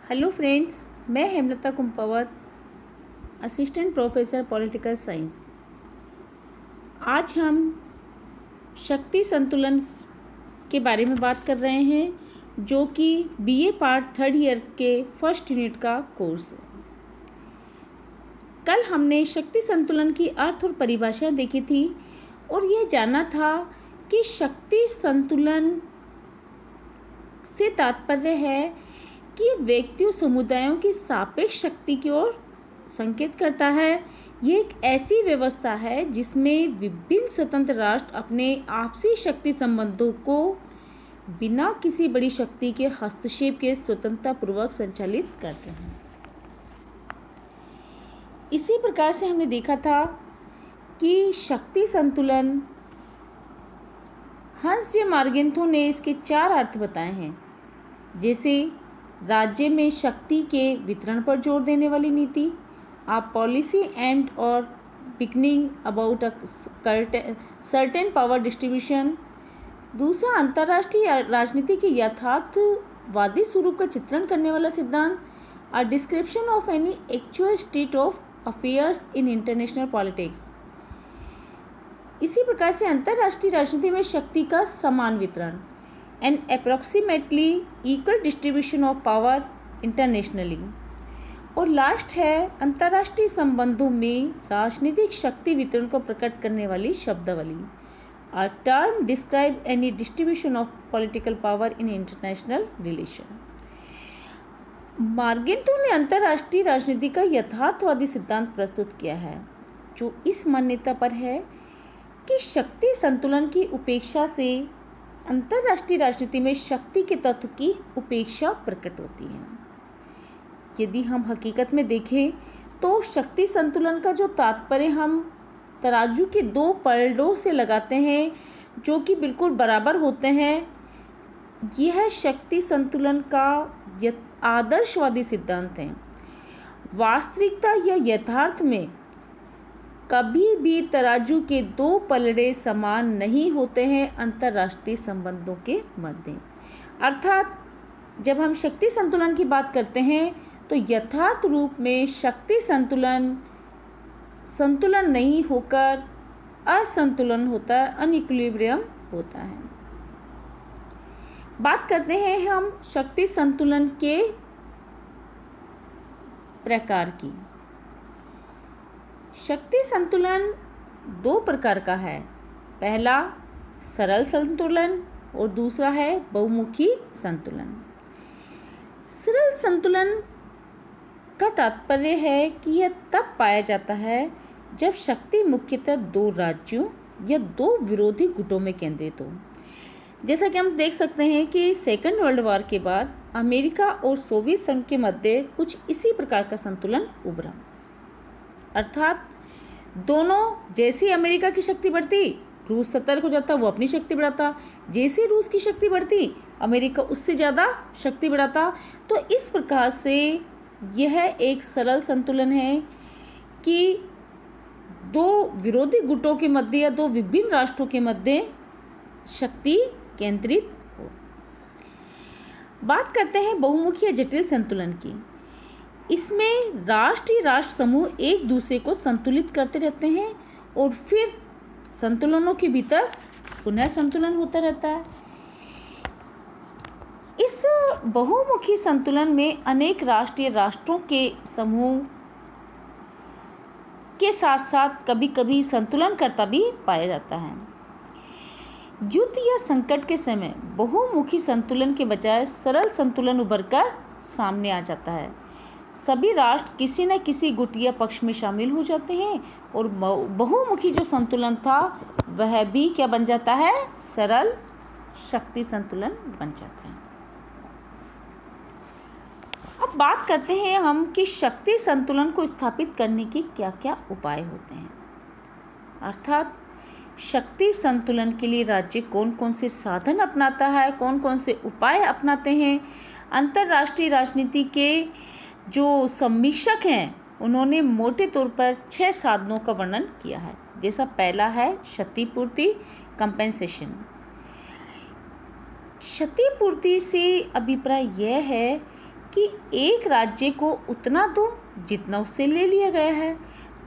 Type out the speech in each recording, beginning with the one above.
Hello friends, मैं Hemlata Kumpawat, assistant professor political science. आज हम शक्ति संतुलन के बारे में बात कर रहे हैं, जो कि बीए पार्ट 3rd ईयर के फर्स्ट यूनिट का कोर्स है। कल हमने शक्ति संतुलन की अर्थ और परिभाषा देखी थी और यह जाना था कि शक्ति संतुलन से तात्पर्य है कि व्यक्तियों समुदायों की सापेक्ष शक्ति की ओर संकेत करता है। यह एक ऐसी व्यवस्था है जिसमें विभिन्न स्वतंत्र राष्ट्र अपने आपसी शक्ति संबंधों को बिना किसी बड़ी शक्ति के हस्तक्षेप के स्वतंत्रतापूर्वक संचालित करते हैं। इसी प्रकार से हमने देखा था कि शक्ति संतुलन हंस जे मार्गेंथो ने इसके 4 अर्थ बताए हैं, जैसे राज्य में शक्ति के वितरण पर जोर देने वाली नीति, आ पॉलिसी एंड और beginning about a certain power distribution. दूसरा, अंतर्राष्ट्रीय राजनीति के यथार्थवादी स्वरूप का चित्रण करने वाला सिद्धांत, a description of any actual state of affairs in international politics. इसी प्रकार से अंतर्राष्ट्रीय राजनीति में शक्ति का समान वितरण, an approximately equal distribution of power internationally. और लास्ट है अंतर्राष्ट्रीय संबंधों में राजनीतिक शक्ति वितरण को प्रकट करने वाली शब्दावली, a term describe any distribution of political power in international relation. Morgenthau ने अंतर्राष्ट्रीय राजनीति का यथार्थवादी सिद्धांत प्रस्तुत किया है, जो इस मान्यता पर है कि शक्ति संतुलन की उपेक्षा से अंतर्राष्ट्रीय राजनीति में शक्ति के तत्व की उपेक्षा प्रकट होती है। यदि हम हकीकत में देखें तो शक्ति संतुलन का जो तात्पर्य हम तराजू के 2 पलड़ों से लगाते हैं जो कि बिल्कुल बराबर होते हैं, यह शक्ति संतुलन का आदर्शवादी सिद्धांत है। वास्तविकता या यथार्थ में कभी भी तराजू के 2 पलड़े समान नहीं होते हैं अंतर्राष्ट्रीय संबंधों के मध्य। अर्थात जब हम शक्ति संतुलन की बात करते हैं तो यथार्थ रूप में शक्ति संतुलन नहीं होकर असंतुलन होता है, अनइक्विलिब्रियम होता है। बात करते हैं हम शक्ति संतुलन के प्रकार की। शक्ति संतुलन 2 प्रकार का है। पहला सरल संतुलन और दूसरा है बहुमुखी संतुलन। सरल संतुलन का तात्पर्य है कि यह तब पाया जाता है जब शक्ति मुख्यतः 2 राज्यों या 2 विरोधी गुटों में केंद्रित हो। जैसा कि हम देख सकते हैं कि सेकेंड वर्ल्ड वॉर के बाद अमेरिका और सोवियत संघ के मध्य कुछ इसी प्रकार का संतुलन उभरा। अर्थात दोनों, जैसे अमेरिका की शक्ति बढ़ती रूस सतर्क हो जाता, वो अपनी शक्ति बढ़ाता, जैसे रूस की शक्ति बढ़ती अमेरिका उससे ज़्यादा शक्ति बढ़ाता। तो इस प्रकार से यह एक सरल संतुलन है कि 2 विरोधी गुटों के मध्य या 2 विभिन्न राष्ट्रों के मध्य शक्ति केंद्रित हो। बात करते हैं बहुमुखी या जटिल संतुलन की। इसमें राष्ट्र समूह एक दूसरे को संतुलित करते रहते हैं और फिर संतुलनों के भीतर पुनः संतुलन होता रहता है। इस बहुमुखी संतुलन में अनेक राष्ट्रों के समूह के साथ साथ कभी कभी संतुलनकर्ता भी पाया जाता है। युद्ध या संकट के समय बहुमुखी संतुलन के बजाय सरल संतुलन उभरकर सामने आ जाता है। सभी राष्ट्र किसी न किसी गुट या पक्ष में शामिल हो जाते हैं और बहुमुखी जो संतुलन था वह भी क्या बन जाता है, सरल शक्ति संतुलन बन जाता है। अब बात करते हैं हम कि शक्ति संतुलन को स्थापित करने के क्या क्या उपाय होते हैं। अर्थात शक्ति संतुलन के लिए राज्य कौन कौन से साधन अपनाता है, कौन कौन से उपाय अपनाते हैं। अंतर्राष्ट्रीय राजनीति के जो समीक्षक हैं उन्होंने मोटे तौर पर 6 साधनों का वर्णन किया है। जैसा पहला है क्षतिपूर्ति, कंपेंसेशन। क्षतिपूर्ति से अभिप्राय यह है कि एक राज्य को उतना दो जितना उससे ले लिया गया है,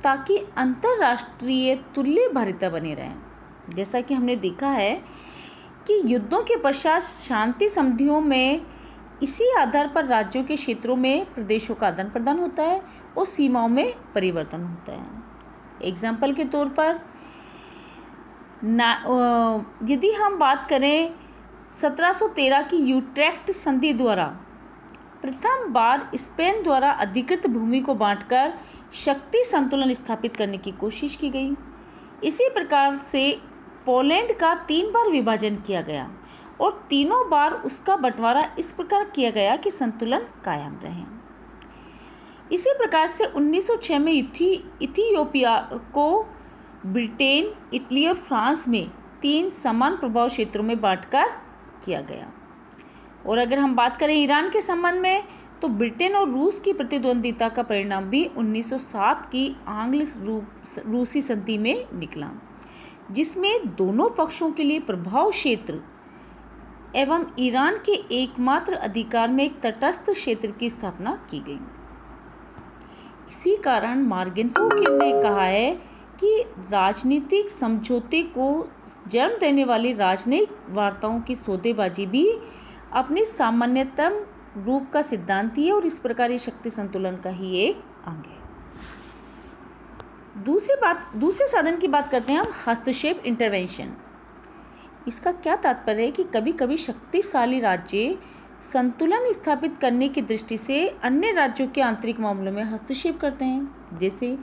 ताकि अंतर्राष्ट्रीय तुल्यभारिता बनी रहे। जैसा कि हमने देखा है कि युद्धों के पश्चात शांति संधियों में इसी आधार पर राज्यों के क्षेत्रों में प्रदेशों का आदान प्रदान होता है और सीमाओं में परिवर्तन होता है। एग्जाम्पल के तौर पर यदि हम बात करें 1713 की यूट्रेक्ट संधि द्वारा प्रथम बार स्पेन द्वारा अधिकृत भूमि को बांटकर शक्ति संतुलन स्थापित करने की कोशिश की गई। इसी प्रकार से पोलैंड का 3 बार विभाजन किया गया और तीनों बार उसका बंटवारा इस प्रकार किया गया कि संतुलन कायम रहे। इसी प्रकार से 1906 में इथियोपिया को ब्रिटेन, इटली और फ्रांस में 3 समान प्रभाव क्षेत्रों में बांटकर किया गया। और अगर हम बात करें ईरान के संबंध में, तो ब्रिटेन और रूस की प्रतिद्वंदिता का परिणाम भी 1907 की आंग्ल रूसी संधि में निकला, जिसमें दोनों पक्षों के लिए प्रभाव क्षेत्र एवं ईरान के एकमात्र अधिकार में एक तटस्थ क्षेत्र की स्थापना की गई। इसी कारण मार्गेंथोक ने कहा है कि राजनीतिक समझौते को जन्म देने वाली राजनयिक वार्ताओं की सौदेबाजी भी अपने सामान्यतम रूप का सिद्धांत ही है और इस प्रकार ये शक्ति संतुलन का ही एक अंग है। दूसरे साधन की बात करते हैं हम, हस्तक्षेप, इंटरवेंशन। इसका क्या तात्पर्य है कि कभी कभी शक्तिशाली राज्य संतुलन स्थापित करने की दृष्टि से अन्य राज्यों के आंतरिक मामलों में हस्तक्षेप करते हैं। जैसे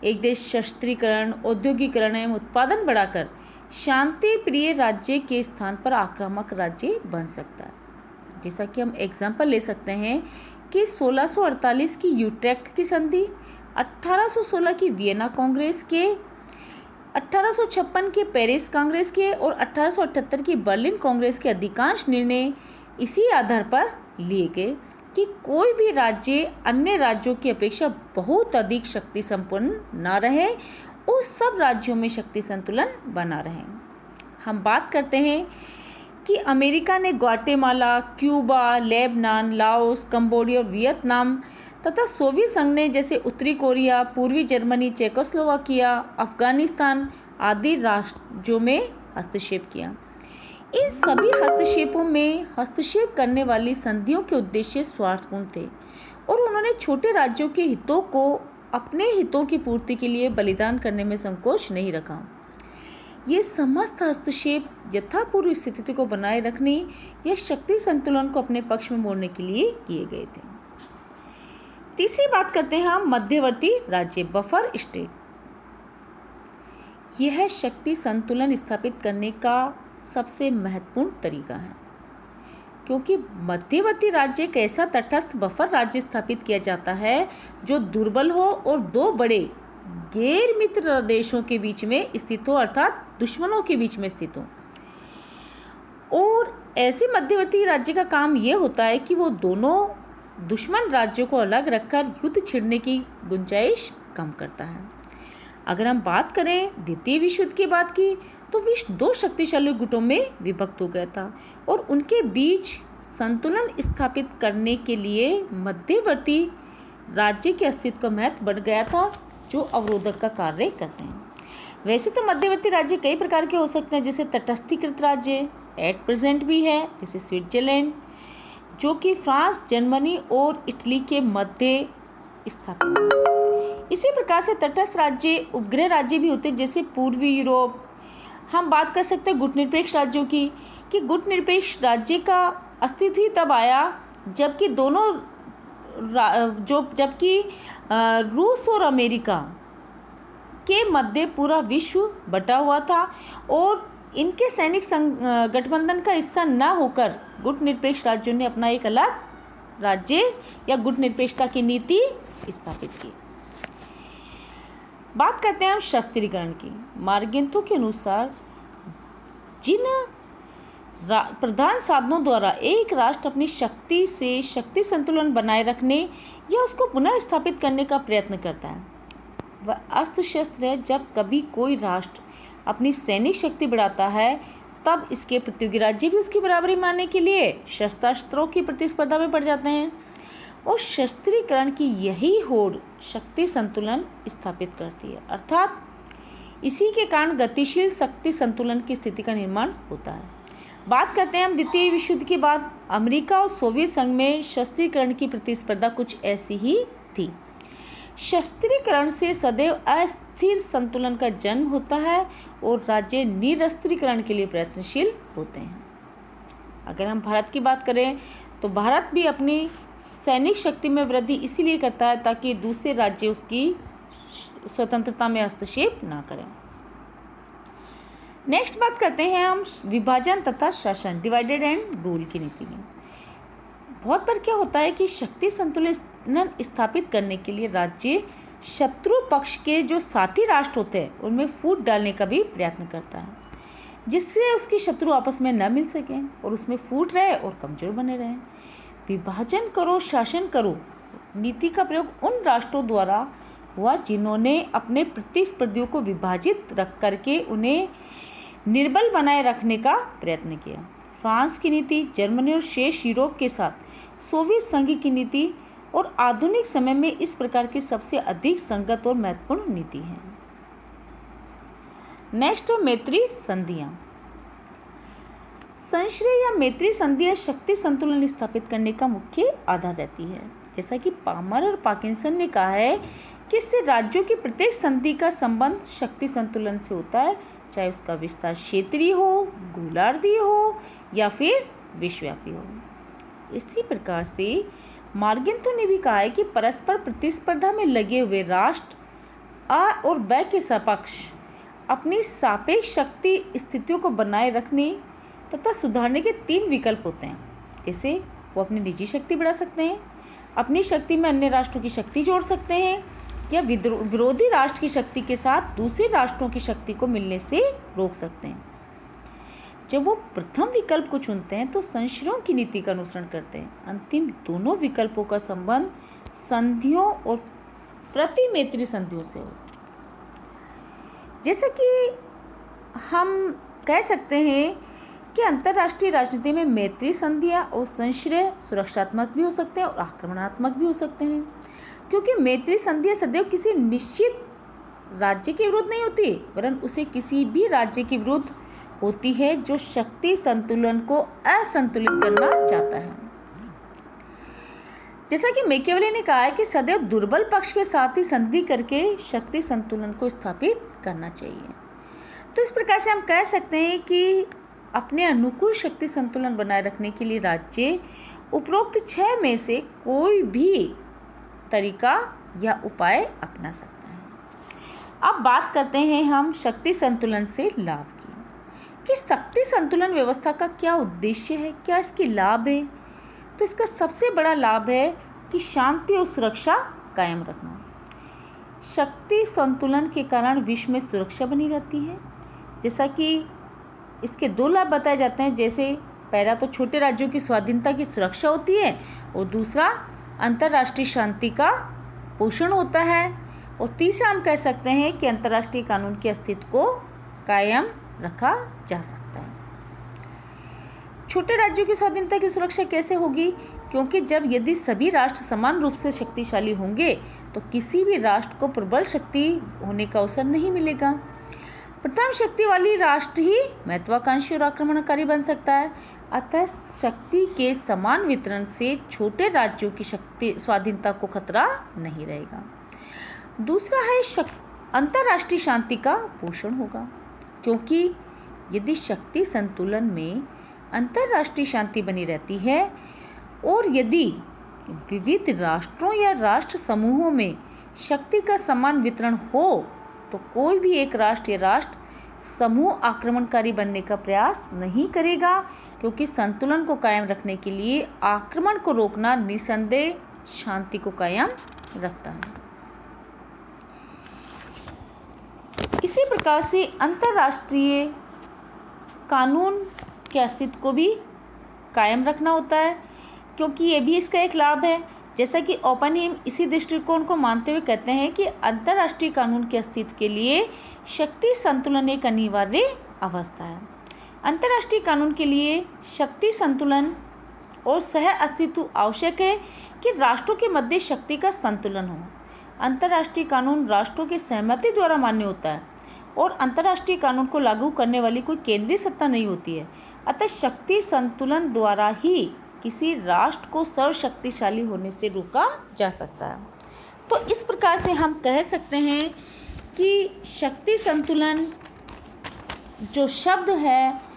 एक देश शस्त्रीकरण, औद्योगिकरण एवं उत्पादन बढ़ाकर शांति प्रिय राज्य के स्थान पर आक्रामक राज्य बन सकता है। जैसा कि हम एग्जाम्पल ले सकते हैं कि 1648 की यूट्रेक्ट की संधि, 1816 की वियना कांग्रेस के, 1856 के पेरिस कांग्रेस के और 1878 की बर्लिन कांग्रेस के अधिकांश निर्णय इसी आधार पर लिए गए कि कोई भी राज्य अन्य राज्यों की अपेक्षा बहुत अधिक शक्ति संपन्न न रहे और सब राज्यों में शक्ति संतुलन बना रहे। हम बात करते हैं कि अमेरिका ने Guatemala, Cuba, Lebanon, Laos, Cambodia और वियतनाम तथा सोवियत संघ ने जैसे उत्तरी कोरिया, पूर्वी जर्मनी, चेकोस्लोवाकिया, अफगानिस्तान आदि राज्यों में हस्तक्षेप किया। इन सभी हस्तक्षेपों में हस्तक्षेप करने वाली संधियों के उद्देश्य स्वार्थपूर्ण थे और उन्होंने छोटे राज्यों के हितों को अपने हितों की पूर्ति के लिए बलिदान करने में संकोच नहीं रखा। ये समस्त हस्तक्षेप यथापूर्व स्थिति को बनाए रखने या शक्ति संतुलन को अपने पक्ष में मोड़ने के लिए किए गए थे। तीसरी बात करते हैं हम, मध्यवर्ती राज्य, बफर स्टेट। यह शक्ति संतुलन स्थापित करने का सबसे महत्वपूर्ण तरीका है, क्योंकि मध्यवर्ती राज्य एक ऐसा तटस्थ बफर राज्य स्थापित किया जाता है जो दुर्बल हो और 2 बड़े गैर मित्र देशों के बीच में स्थित हो, अर्थात दुश्मनों के बीच में स्थित हो। और ऐसे मध्यवर्ती राज्य का काम यह होता है कि वो दोनों दुश्मन राज्यों को अलग रखकर युद्ध छिड़ने की गुंजाइश कम करता है। अगर हम बात करें द्वितीय विश्व युद्ध की बात की, तो विश्व 2 शक्तिशाली गुटों में विभक्त हो गया था और उनके बीच संतुलन स्थापित करने के लिए मध्यवर्ती राज्य के अस्तित्व का महत्व बढ़ गया था, जो अवरोधक का कार्य करते हैं। वैसे तो मध्यवर्ती राज्य कई प्रकार के हो सकते हैं, जैसे तटस्थीकृत राज्य एट प्रेजेंट भी है, जैसे स्विट्जरलैंड जो कि फ्रांस, जर्मनी और इटली के मध्य स्थापित है। इसी प्रकार से तटस्थ राज्य उपग्रह राज्य भी होते हैं, जैसे पूर्वी यूरोप। हम बात कर सकते हैं गुटनिरपेक्ष राज्यों की, कि गुटनिरपेक्ष राज्य का अस्तित्व ही तब आया जबकि रूस और अमेरिका के मध्य पूरा विश्व बटा हुआ था और इनके सैनिक गठबंधन का हिस्सा न होकर गुटनिरपेक्ष राज्यों ने अपना एक अलग राज्य या गुटनिरपेक्षता की नीति स्थापित की। बात करते हैं हम शस्त्रीकरण की। मार्गेंथो के अनुसार जिन प्रधान साधनों द्वारा एक राष्ट्र अपनी शक्ति से शक्ति संतुलन बनाए रखने या उसको पुनः स्थापित करने का प्रयत्न करता है, वह अस्त्र शस्त्र है। जब कभी कोई राष्ट्र अपनी सैनिक शक्ति बढ़ाता है, तब इसके प्रतियोगी राज्य भी उसकी बराबरी मानने के लिए शस्त्रास्त्रों की प्रतिस्पर्धा में पड़ जाते हैं और शस्त्रीकरण की यही होड़ शक्ति संतुलन स्थापित करती है, अर्थात इसी के कारण गतिशील शक्ति संतुलन की स्थिति का निर्माण होता है। बात करते हैं हम द्वितीय विश्व युद्ध के बाद अमेरिका और सोवियत संघ में शस्त्रीकरण की प्रतिस्पर्धा कुछ ऐसी ही थी। शस्त्रीकरण से सदैव अस्थिर संतुलन का जन्म होता है और राज्य निरस्त्रीकरण के लिए प्रयत्नशील होते हैं। अगर हम भारत की बात करें तो भारत भी अपनी सैनिक शक्ति में वृद्धि इसीलिए करता है ताकि दूसरे राज्य उसकी स्वतंत्रता में हस्तक्षेप ना करें। नेक्स्ट बात करते हैं हम विभाजन तथा शासन, डिवाइडेड एंड रूल की नीति में। बहुत बार क्या होता है कि शक्ति संतुलन स्थापित करने के लिए राज्य शत्रु पक्ष के जो साथी राष्ट्र होते हैं उनमें फूट डालने का भी प्रयत्न करता है, जिससे उसके शत्रु आपस में न मिल सकें और उसमें फूट रहे और कमजोर बने रहें। विभाजन करो शासन करो नीति का प्रयोग उन राष्ट्रों द्वारा हुआ जिन्होंने अपने प्रतिस्पर्धियों को विभाजित रख करके उन्हें निर्बल बनाए रखने का प्रयत्न किया। फ्रांस की नीति, जर्मनी और शेष यूरोप के साथ सोवियत संघ की नीति और आधुनिक समय में इस प्रकार की सबसे अधिक संगत और महत्वपूर्ण नीति है। नेक्स्ट है मैत्री संधियां। संश्रय या मैत्री संधियां शक्ति संतुलन स्थापित करने का मुख्य आधार रहती है। जैसा कि पामर और पार्किंसन ने कहा है कि इससे राज्यों की प्रत्येक संधि का संबंध शक्ति संतुलन से होता है, चाहे उसका विस्तार क्षेत्रीय हो, गोलार्धीय हो या फिर विश्वव्यापी हो। इसी प्रकार से मार्गेंतो ने भी कहा है कि परस्पर प्रतिस्पर्धा में लगे हुए राष्ट्र आ और ब के सपक्ष अपनी सापेक्ष शक्ति स्थितियों को बनाए रखने तथा सुधारने के 3 विकल्प होते हैं। जैसे वो अपनी निजी शक्ति बढ़ा सकते हैं, अपनी शक्ति में अन्य राष्ट्रों की शक्ति जोड़ सकते हैं या विरोधी राष्ट्र की शक्ति के साथ दूसरे राष्ट्रों की शक्ति को मिलने से रोक सकते हैं। जब वो प्रथम विकल्प को चुनते हैं तो संश्रयों की नीति का अनुसरण करते हैं। अंतिम दोनों विकल्पों का संबंध संधियों और प्रतिमैत्री संधियों से हो। जैसे कि हम कह सकते हैं कि अंतर्राष्ट्रीय राजनीति में मैत्री संधियां और संश्रय सुरक्षात्मक भी हो सकते हैं और आक्रमणात्मक भी हो सकते हैं, क्योंकि मैत्री संधियां सदैव किसी निश्चित राज्य के विरुद्ध नहीं होती, वरन उसे किसी भी राज्य के विरुद्ध होती है जो शक्ति संतुलन को असंतुलित करना चाहता है। जैसा कि मैकियावेली ने कहा है कि सदैव दुर्बल पक्ष के साथ ही संधि करके शक्ति संतुलन को स्थापित करना चाहिए। तो इस प्रकार से हम कह सकते हैं कि अपने अनुकूल शक्ति संतुलन बनाए रखने के लिए राज्य उपरोक्त 6 में से कोई भी तरीका या उपाय अपना सकता है। अब बात करते हैं हम शक्ति संतुलन से लाभ की, कि शक्ति संतुलन व्यवस्था का क्या उद्देश्य है, क्या इसके लाभ है। तो इसका सबसे बड़ा लाभ है कि शांति और सुरक्षा कायम रखना। शक्ति संतुलन के कारण विश्व में सुरक्षा बनी रहती है। जैसा कि इसके 2 लाभ बताए जाते हैं, जैसे पहला तो छोटे राज्यों की स्वाधीनता की सुरक्षा होती है और दूसरा अंतर्राष्ट्रीय शांति का पोषण होता है, और तीसरा हम कह सकते हैं कि अंतर्राष्ट्रीय कानून के अस्तित्व को कायम रखा जा सकता है। छोटे राज्यों की स्वाधीनता की सुरक्षा कैसे होगी? क्योंकि यदि सभी राष्ट्र समान रूप से शक्तिशाली होंगे तो किसी भी राष्ट्र को प्रबल शक्ति होने का अवसर नहीं मिलेगा। प्रथम शक्ति वाली राष्ट्र ही महत्वाकांक्षी और आक्रमणकारी बन सकता है। अतः शक्ति के समान वितरण से छोटे राज्यों की शक्ति स्वाधीनता को खतरा नहीं रहेगा। दूसरा है अंतर्राष्ट्रीय शांति का पोषण होगा, क्योंकि यदि शक्ति संतुलन में अंतर्राष्ट्रीय शांति बनी रहती है और यदि विविध राष्ट्रों या राष्ट्र समूहों में शक्ति का समान वितरण हो तो कोई भी एक राष्ट्र या राष्ट्र समूह आक्रमणकारी बनने का प्रयास नहीं करेगा, क्योंकि संतुलन को कायम रखने के लिए आक्रमण को रोकना निसंदेह शांति को कायम रखता है। इसी प्रकार से अंतर्राष्ट्रीय कानून के अस्तित्व को भी कायम रखना होता है, क्योंकि ये भी इसका एक लाभ है। जैसा कि ओपनहीम इसी दृष्टिकोण को मानते हुए कहते हैं कि अंतर्राष्ट्रीय कानून के अस्तित्व के लिए शक्ति संतुलन एक अनिवार्य अवस्था है। अंतर्राष्ट्रीय कानून के लिए शक्ति संतुलन और सह अस्तित्व आवश्यक है कि राष्ट्रों के मध्य शक्ति का संतुलन हो। अंतर्राष्ट्रीय कानून राष्ट्रों की सहमति द्वारा मान्य होता है और अंतर्राष्ट्रीय कानून को लागू करने वाली कोई केंद्रीय सत्ता नहीं होती है। अतः शक्ति संतुलन द्वारा ही किसी राष्ट्र को सर्वशक्तिशाली होने से रोका जा सकता है। तो इस प्रकार से हम कह सकते हैं कि शक्ति संतुलन जो शब्द है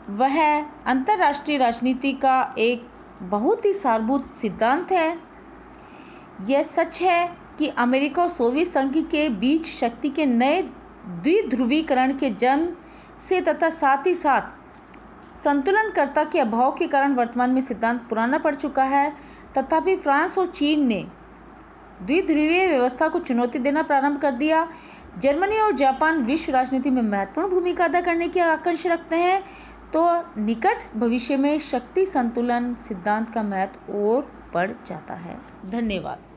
वह अंतर्राष्ट्रीय राजनीति का एक बहुत ही सारभूत सिद्धांत है। यह सच है कि अमेरिका और सोवियत संघ के बीच शक्ति के नए द्विध्रुवीकरण के जन्म से तथा साथ ही साथ संतुलनकर्ता के अभाव के कारण वर्तमान में सिद्धांत पुराना पड़ चुका है। तथापि फ्रांस और चीन ने द्विध्रुवीय व्यवस्था को चुनौती देना प्रारंभ कर दिया। जर्मनी और जापान विश्व राजनीति में महत्वपूर्ण भूमिका अदा करने की आकांक्षा रखते हैं। तो निकट भविष्य में शक्ति संतुलन सिद्धांत का महत्व और बढ़ जाता है। धन्यवाद।